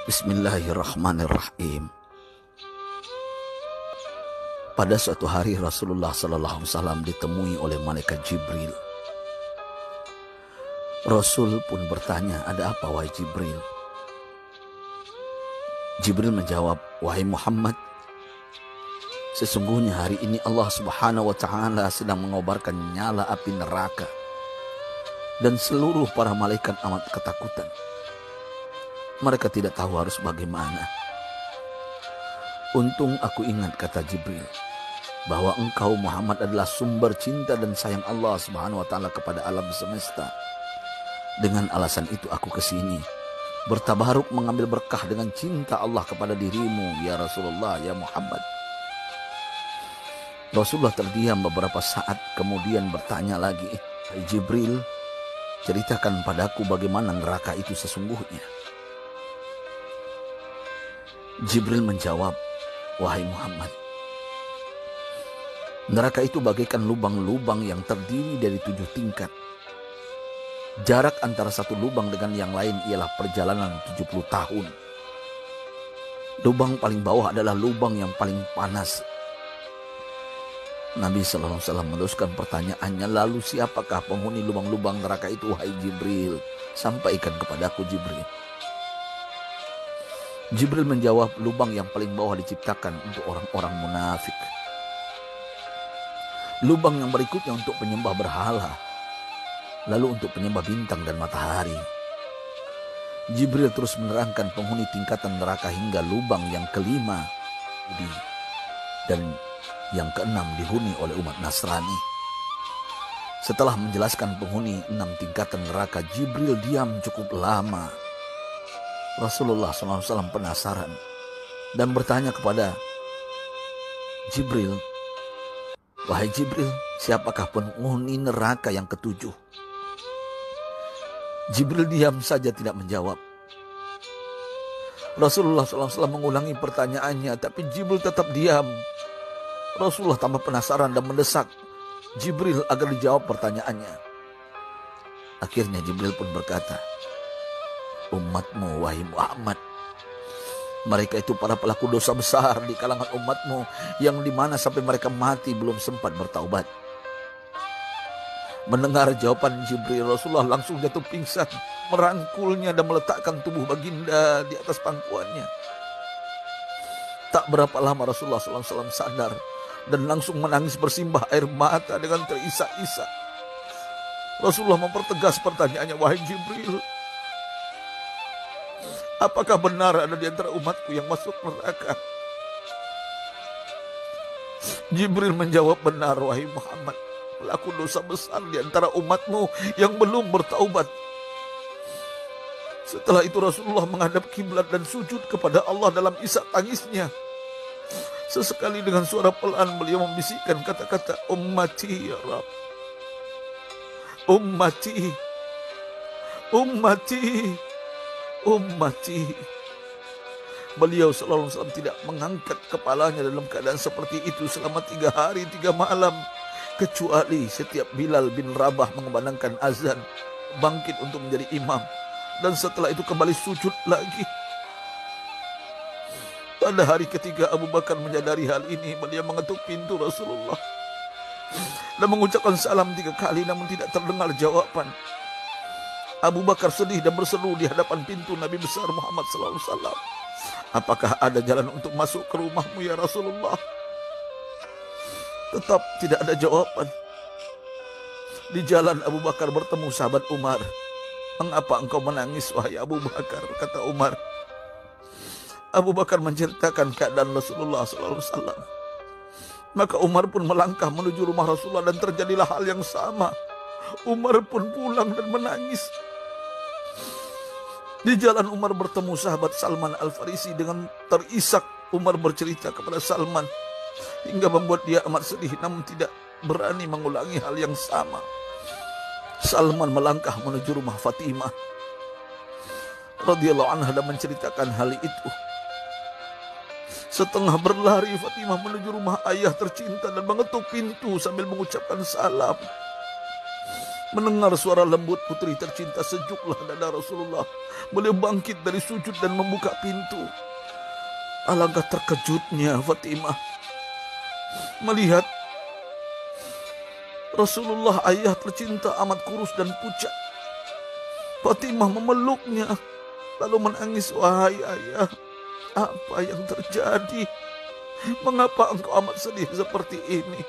Bismillahirrahmanirrahim. Pada suatu hari Rasulullah SAW ditemui oleh malaikat Jibril. Rasul pun bertanya, "Ada apa wahai Jibril?" Jibril menjawab, "Wahai Muhammad, sesungguhnya hari ini Allah Subhanahu wa Ta'ala sedang mengobarkan nyala api neraka, dan seluruh para malaikat amat ketakutan. Mereka tidak tahu harus bagaimana. Untung aku ingat," kata Jibril, "bahwa engkau Muhammad adalah sumber cinta dan sayang Allah Subhanahu wa Ta'ala kepada alam semesta. Dengan alasan itu aku kesini, bertabaruk mengambil berkah dengan cinta Allah kepada dirimu, ya Rasulullah, ya Muhammad." Rasulullah terdiam beberapa saat, kemudian bertanya lagi, "Hai Jibril, ceritakan padaku bagaimana neraka itu sesungguhnya." Jibril menjawab, "Wahai Muhammad, neraka itu bagaikan lubang-lubang yang terdiri dari 7 tingkat. Jarak antara satu lubang dengan yang lain ialah perjalanan 70 tahun. Lubang paling bawah adalah lubang yang paling panas." Nabi SAW meneruskan pertanyaannya, "Lalu siapakah penghuni lubang-lubang neraka itu, wahai Jibril? Sampaikan kepadaku, Jibril." Jibril menjawab, "Lubang yang paling bawah diciptakan untuk orang-orang munafik. Lubang yang berikutnya untuk penyembah berhala. Lalu untuk penyembah bintang dan matahari." Jibril terus menerangkan penghuni tingkatan neraka hingga lubang yang kelima dan yang keenam dihuni oleh umat Nasrani. Setelah menjelaskan penghuni 6 tingkatan neraka, Jibril diam cukup lama. Rasulullah SAW penasaran dan bertanya kepada Jibril, "Wahai Jibril, siapakah penghuni neraka yang ke-7?" Jibril diam saja tidak menjawab. Rasulullah SAW mengulangi pertanyaannya, tapi Jibril tetap diam. Rasulullah tambah penasaran dan mendesak Jibril agar dijawab pertanyaannya. Akhirnya Jibril pun berkata, "Umatmu, wahai Muhammad, mereka itu para pelaku dosa besar di kalangan umatmu, yang dimana sampai mereka mati belum sempat bertaubat." Mendengar jawaban Jibril, Rasulullah langsung jatuh pingsan, merangkulnya dan meletakkan tubuh baginda di atas pangkuannya. Tak berapa lama Rasulullah SAW sadar dan langsung menangis bersimbah air mata dengan terisak-isak. Rasulullah mempertegas pertanyaannya, "Wahai Jibril, apakah benar ada di antara umatku yang masuk neraka?" Jibril menjawab, "Benar wahai Muhammad, pelaku dosa besar di antara umatmu yang belum bertaubat." Setelah itu Rasulullah menghadap kiblat dan sujud kepada Allah dalam isak tangisnya. Sesekali dengan suara pelan beliau membisikkan kata-kata, "Ummati ya Rabb, ummati, ummati, ummati." Beliau SAW tidak mengangkat kepalanya dalam keadaan seperti itu selama 3 hari 3 malam, kecuali setiap Bilal bin Rabah mengumandangkan azan, bangkit untuk menjadi imam, dan setelah itu kembali sujud lagi. Pada hari ketiga Abu Bakar menyadari hal ini, beliau mengetuk pintu Rasulullah dan mengucapkan salam 3 kali, namun tidak terdengar jawaban. Abu Bakar sedih dan berseru di hadapan pintu Nabi besar Muhammad SAW, "Apakah ada jalan untuk masuk ke rumahmu ya Rasulullah?" Tetap tidak ada jawaban. Di jalan Abu Bakar bertemu sahabat Umar. "Mengapa engkau menangis wahai Abu Bakar?" kata Umar. Abu Bakar menceritakan keadaan Rasulullah SAW. Maka Umar pun melangkah menuju rumah Rasulullah dan terjadilah hal yang sama. Umar pun pulang dan menangis. Di jalan Umar bertemu sahabat Salman Al-Farisi. Dengan terisak Umar bercerita kepada Salman hingga membuat dia amat sedih, namun tidak berani mengulangi hal yang sama. Salman melangkah menuju rumah Fatimah radhiyallahu anha dan menceritakan hal itu. Setengah berlari Fatimah menuju rumah ayah tercinta dan mengetuk pintu sambil mengucapkan salam. Mendengar suara lembut putri tercinta, sejuklah dada Rasulullah. Beliau bangkit dari sujud dan membuka pintu. Alangkah terkejutnya Fatimah melihat Rasulullah, ayah tercinta, amat kurus dan pucat. Fatimah memeluknya lalu menangis. Wahai ayah, apa yang terjadi? Mengapa engkau amat sedih seperti ini?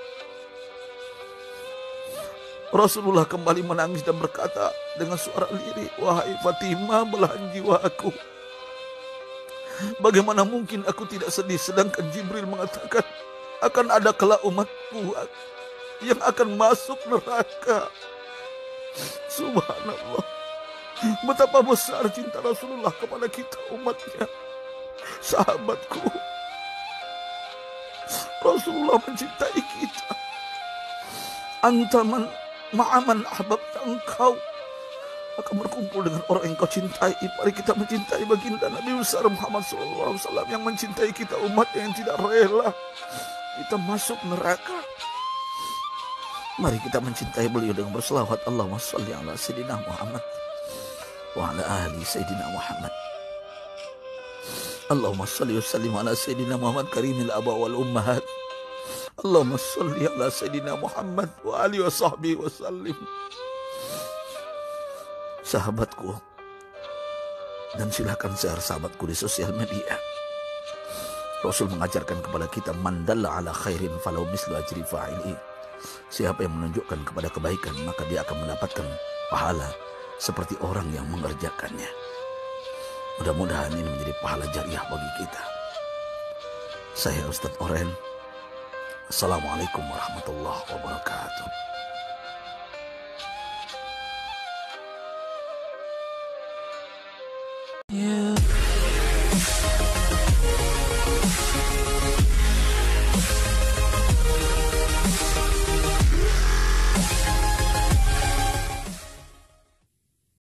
Rasulullah kembali menangis dan berkata dengan suara lirih, wahai Fatimah, belahan jiwaku, bagaimana mungkin aku tidak sedih sedangkan Jibril mengatakan akan ada kelak umatku yang akan masuk neraka. Subhanallah, betapa besar cinta Rasulullah kepada kita umatnya. Sahabatku, Rasulullah mencintai kita. Antaman ma'aman ahbabta, engkau akan berkumpul dengan orang yang kau cintai. Mari kita mencintai baginda Nabi besar Muhammad SAW yang mencintai kita umat yang tidak rela kita masuk neraka. Mari kita mencintai beliau dengan berselawat, Allahumma sholli ala Sayyidina Muhammad wa ala ahli Sayyidina Muhammad. Allahumma sholli wa sallim ala Sayyidina Muhammad karimil aba wal ummahat. Allahumma sholli ala Sayyidina Muhammad wa alihi wa sahbihi wa sallim. Sahabatku, dan silakan share sahabatku di sosial media. Rasul mengajarkan kepada kita, man dalla ala khairin falau mislu ajri fa'ili. Siapa yang menunjukkan kepada kebaikan, maka dia akan mendapatkan pahala seperti orang yang mengerjakannya. Mudah-mudahan ini menjadi pahala jariah bagi kita. Saya Ustadz Oren. Assalamualaikum warahmatullahi wabarakatuh. Yeah.